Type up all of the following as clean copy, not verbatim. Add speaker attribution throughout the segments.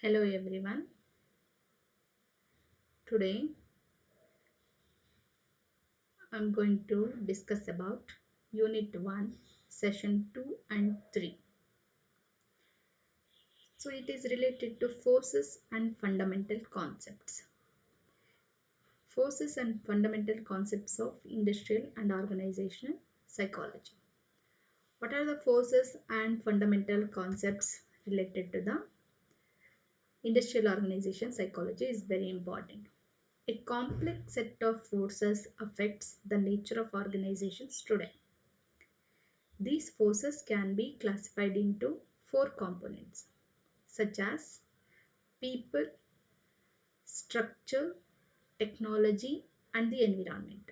Speaker 1: Hello everyone. Today I'm going to discuss about Unit 1, Session 2 and 3. So it is related to forces and fundamental concepts. Forces and fundamental concepts of industrial and organizational psychology. What are the forces and fundamental concepts related to the industrial organization psychology is very important. A complex set of forces affects the nature of organizations today. These forces can be classified into four components such as people, structure, technology and the environment.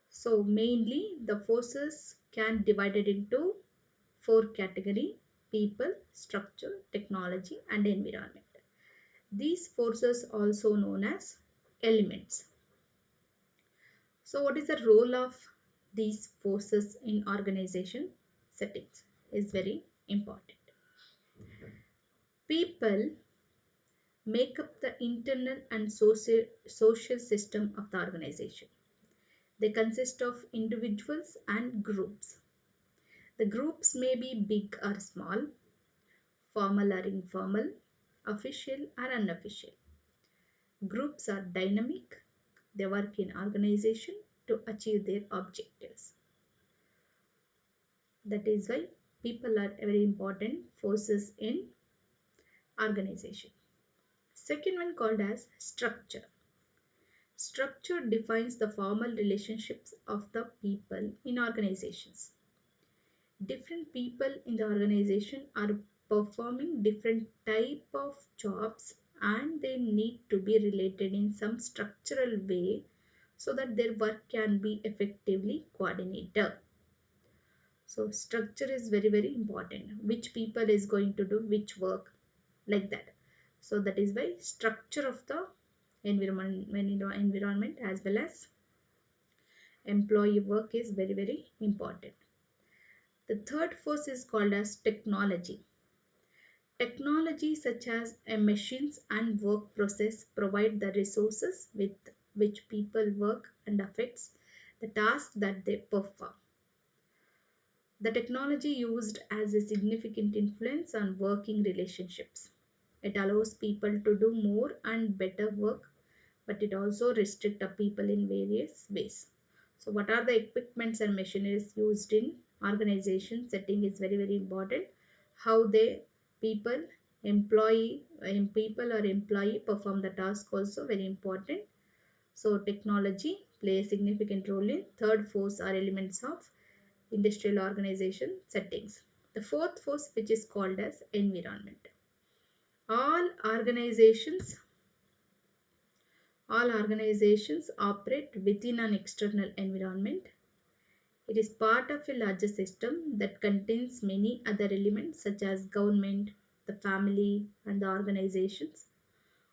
Speaker 1: So mainly the forces can divided into four category: people, structure, technology and environment. These forces also known as elements. So what is the role of these forces in organization settings is very important. People make up the internal and social system of the organization. They consist of individuals and groups. The groups may be big or small, formal or informal, official or unofficial. Groups are dynamic. They work in organization to achieve their objectives. That is why people are very important forces in organization. Second one called as structure. Structure defines the formal relationships of the people in organizations. Different people in the organization are performing different type of jobs and they need to be related in some structural way so that their work can be effectively coordinated. So structure is very important. Which people is going to do which work, like that. So that is why structure of the environment as well as employee work is very important. The third force is called as technology. Technology such as machines and work process provide the resources with which people work and affects the task that they perform. The technology used has a significant influence on working relationships. It allows people to do more and better work, but it also restricts the people in various ways. So, what are the equipments and machineries used in organization setting is very important. How they people people or employee perform the task also very important. So, technology play a significant role in third force or elements of industrial organization settings. The fourth force, which is called as environment. All organizations all organizations operate within an external environment. It is part of a larger system that contains many other elements such as government, the family, and the organizations.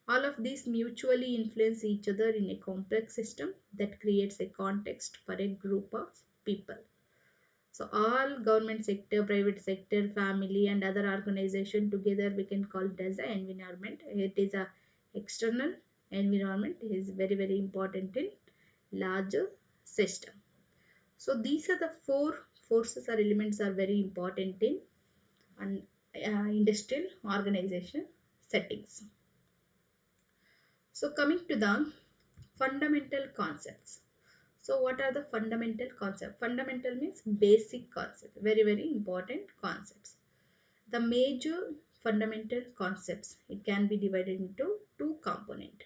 Speaker 1: All of these mutually influence each other in a complex system that creates a context for a group of people. So all government sector, private sector, family and other organization together we can call it as an environment. It is a external environment is very important in larger system. So these are the four forces or elements are very important in an industrial organization settings. So coming to the fundamental concepts. So what are the fundamental concepts? Fundamental means basic concept, very important concepts. The major fundamental concepts, it can be divided into two components.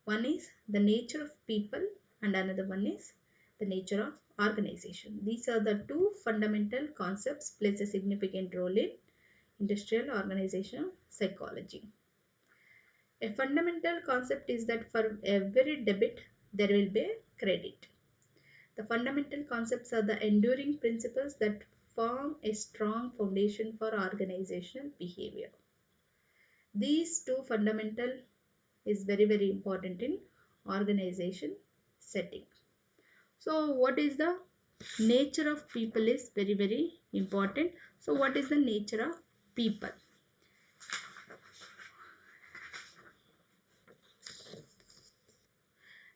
Speaker 1: One is the nature of people and another one is the nature of organization. These are the two fundamental concepts plays a significant role in industrial organizational psychology. A fundamental concept is that for every debit there will be a credit. The fundamental concepts are the enduring principles that form a strong foundation for organizational behavior. These two fundamental is very important in organization setting. So what is the nature of people is very important. So what is the nature of people?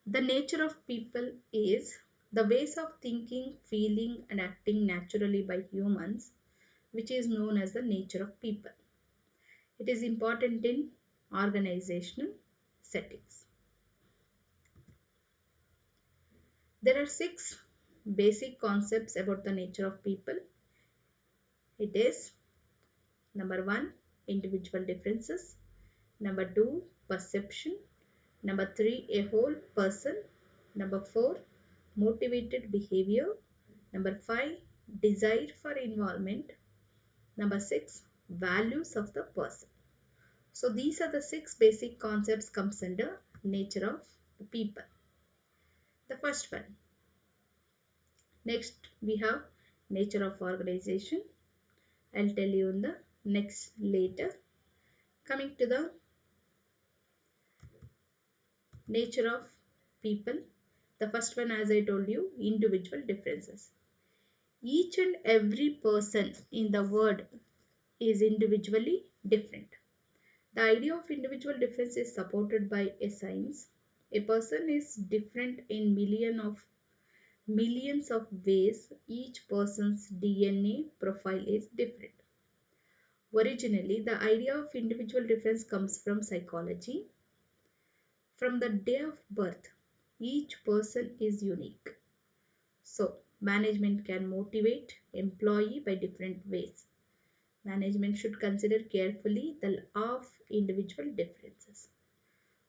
Speaker 1: The nature of people is the ways of thinking, feeling, and acting naturally by humans, which is known as the nature of people. It is important in organizational settings. There are six basic concepts about the nature of people. It is number one, individual differences. Number two, perception. Number three, a whole person. Number four, motivated behavior. Number five, desire for involvement. Number six, values of the person. So these are the six basic concepts comes under nature of the people. The first one. Next we have nature of organization. I'll tell you in the next later. Coming to the nature of people. The first one, as I told you, individual differences. Each and every person in the world is individually different. The idea of individual difference is supported by a science. A person is different in millions of ways. Each person's DNA profile is different. Originally, the idea of individual difference comes from psychology. From the day of birth, each person is unique. So, management can motivate employee by different ways. Management should consider carefully the law of individual differences.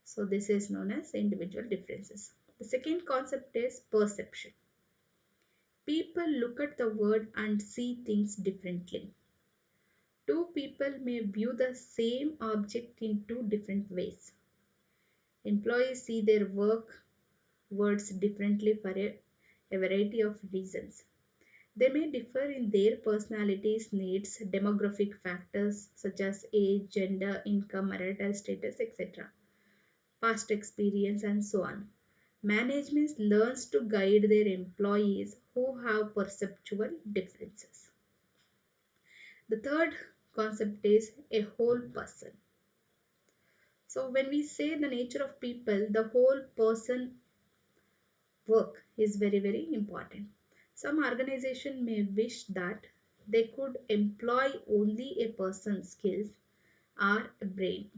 Speaker 1: So, this is known as individual differences. The second concept is perception. People look at the world and see things differently. Two people may view the same object in two different ways. Employees see their words differently for a variety of reasons. They may differ in their personalities, needs, demographic factors such as age, gender, income, marital status, etc., past experience, and so on. Management learns to guide their employees who have perceptual differences. The third concept is a whole person. So, when we say the nature of people, the whole person work is very important. Some organization may wish that they could employ only a person's skills or a brain.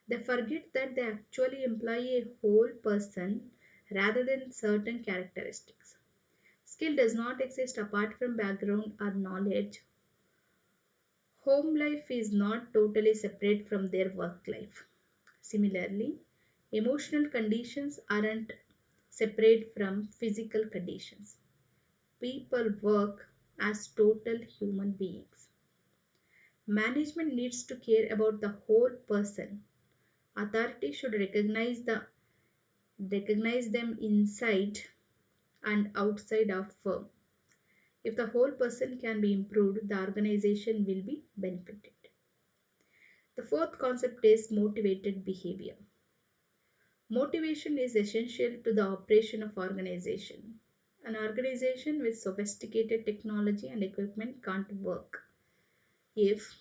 Speaker 1: They forget that they actually employ a whole person rather than certain characteristics. Skill does not exist apart from background or knowledge. Home life is not totally separate from their work life. Similarly, emotional conditions aren't separate from physical conditions. People work as total human beings. Management needs to care about the whole person. Authority should recognize them inside and outside of firm. If the whole person can be improved, the organization will be benefited. The fourth concept is motivated behavior. Motivation is essential to the operation of organization. An organization with sophisticated technology and equipment can't work if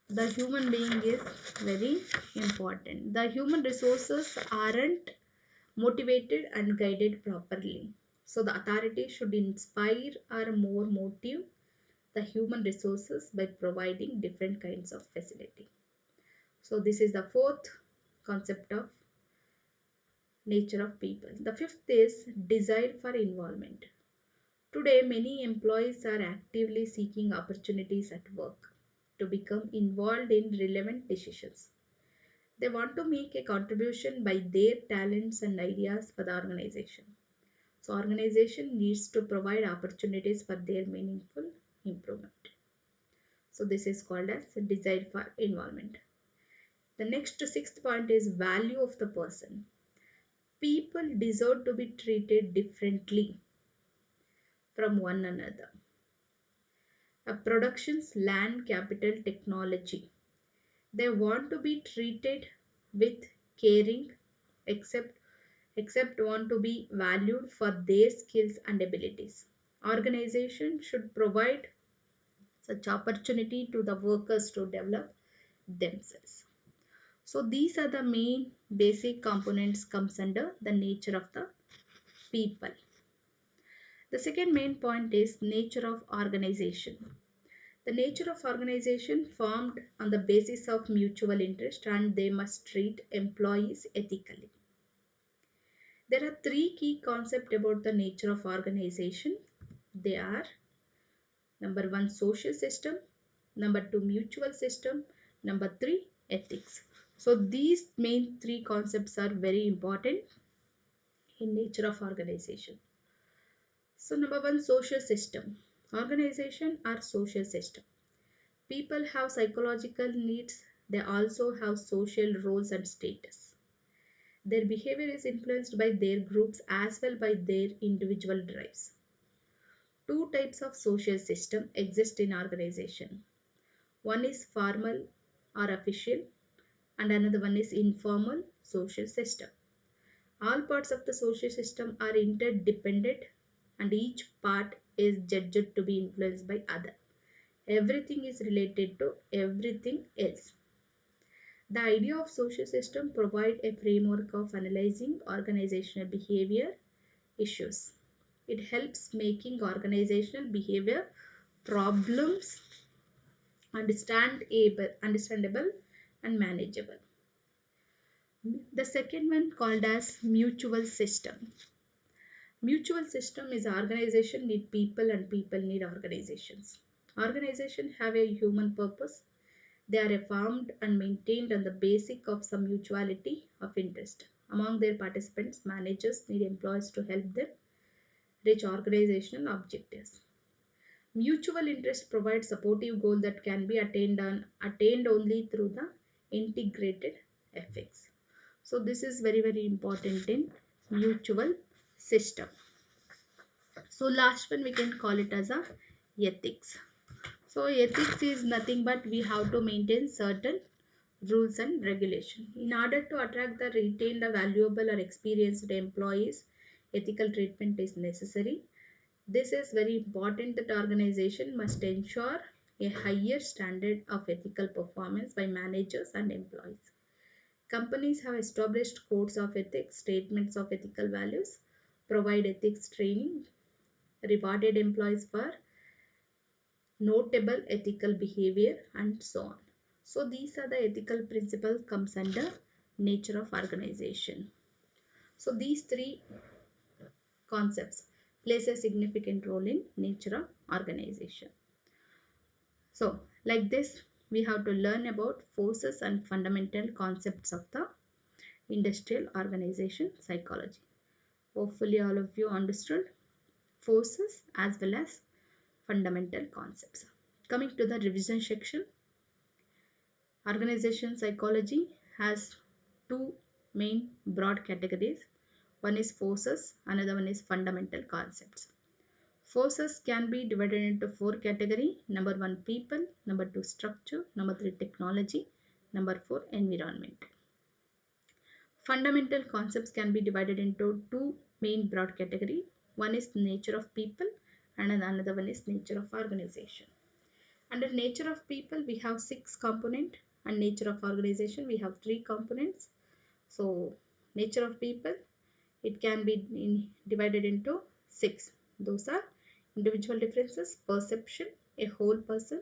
Speaker 1: the human being is very important. The human resources aren't motivated and guided properly. So the authority should inspire or more motive the human resources by providing different kinds of facility. So this is the fourth concept of nature of people. The fifth is desire for involvement. Today, many employees are actively seeking opportunities at work to become involved in relevant decisions. They want to make a contribution by their talents and ideas for the organization. So, organization needs to provide opportunities for their meaningful improvement. So, this is called as desire for involvement. The next sixth point is value of the person. People deserve to be treated differently from one another. A production's land capital technology. They want to be treated with caring, except want to be valued for their skills and abilities. Organization should provide such opportunity to the workers to develop themselves. So these are the main basic components comes under the nature of the people. The second main point is nature of organization. The nature of organization formed on the basis of mutual interest and they must treat employees ethically. There are three key concepts about the nature of organization. They are number one, social system, number two, mutual system, number three, ethics. So these main three concepts are very important in nature of organization. So number one, social system. Organization are social system. People have psychological needs. They also have social roles and status. Their behavior is influenced by their groups as well by their individual drives. Two types of social system exist in organization. One is formal or official and another one is informal social system. All parts of the social system are interdependent and each part is judged to be influenced by other. Everything is related to everything else. The idea of social system provide a framework of analyzing organizational behavior issues. It helps making organizational behavior problems understandable and manageable. The second one called as mutual system. Mutual system is organization need people and people need organizations. Organization have a human purpose. They are formed and maintained on the basic of some mutuality of interest. Among their participants, managers need employees to help them reach organizational objectives. Mutual interest provides supportive goal that can be attained only through the integrated effects. So this is very important in mutual system. So last one we can call it as a ethics. So ethics is nothing but we have to maintain certain rules and regulation. In order to attract the retain the valuable or experienced employees, ethical treatment is necessary. This is very important that organization must ensure a higher standard of ethical performance by managers and employees. Companies have established codes of ethics, statements of ethical values, provide ethics training, rewarded employees for notable ethical behavior and so on. So these are the ethical principles comes under nature of organization. So these three concepts plays a significant role in nature of organization. So like this we have to learn about forces and fundamental concepts of the industrial organization psychology. Hopefully all of you understood forces as well as fundamental concepts. Coming to the revision section, organization psychology has two main broad categories. One is forces, another one is fundamental concepts. Forces can be divided into four categories. Number one, people. Number two, structure. Number three, technology. Number four, environment. Fundamental concepts can be divided into two main broad categories. One is nature of people and another one is nature of organization. Under nature of people, we have six components and nature of organization, we have three components. So nature of people, it can be divided into six. Those are individual differences, perception, a whole person,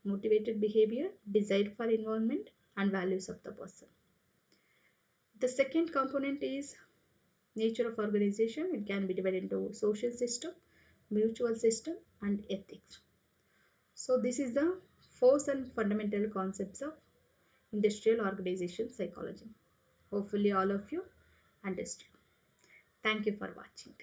Speaker 1: motivated behavior, desire for environment and values of the person. The second component is nature of organization. It can be divided into social system, mutual system and ethics. So this is the first and fundamental concepts of industrial organization psychology. Hopefully all of you understood. Thank you for watching.